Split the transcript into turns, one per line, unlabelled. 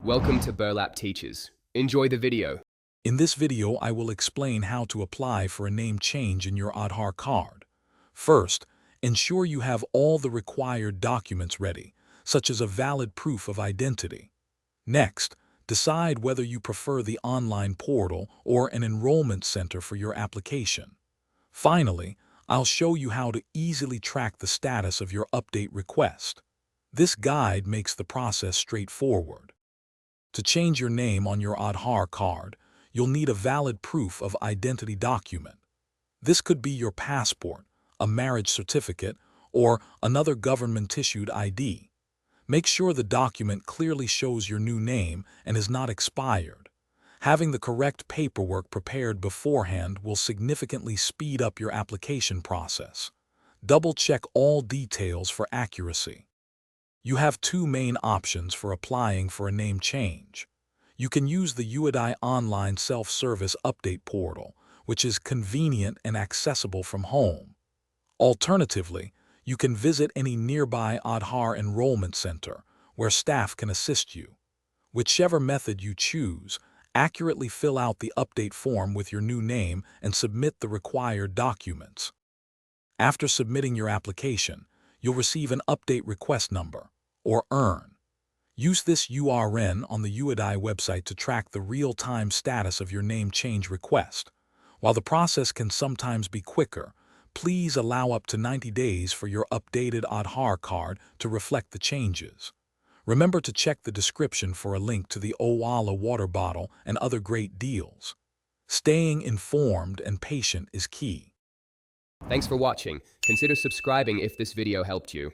Welcome to Burlap Teachers. Enjoy the video.
In this video, I will explain how to apply for a name change in your Aadhaar card. First, ensure you have all the required documents ready, such as a valid proof of identity. Next, decide whether you prefer the online portal or an enrollment center for your application. Finally, I'll show you how to easily track the status of your update request. This guide makes the process straightforward. To change your name on your Aadhaar card, you'll need a valid proof of identity document. This could be your passport, a marriage certificate, or another government-issued ID. Make sure the document clearly shows your new name and is not expired. Having the correct paperwork prepared beforehand will significantly speed up your application process. Double-check all details for accuracy. You have two main options for applying for a name change. You can use the UID online self-service update portal, which is convenient and accessible from home. Alternatively, you can visit any nearby Aadhaar enrollment center, where staff can assist you. Whichever method you choose, accurately fill out the update form with your new name and submit the required documents. After submitting your application, you'll receive an update request number, or EARN. Use this URN on the UID website to track the real-time status of your name change request. While the process can sometimes be quicker, please allow up to 90 days for your updated Aadhaar card to reflect the changes. Remember to check the description for a link to the Owala water bottle and other great deals. Staying informed and patient is key.
Thanks for watching. Consider subscribing if this video helped you.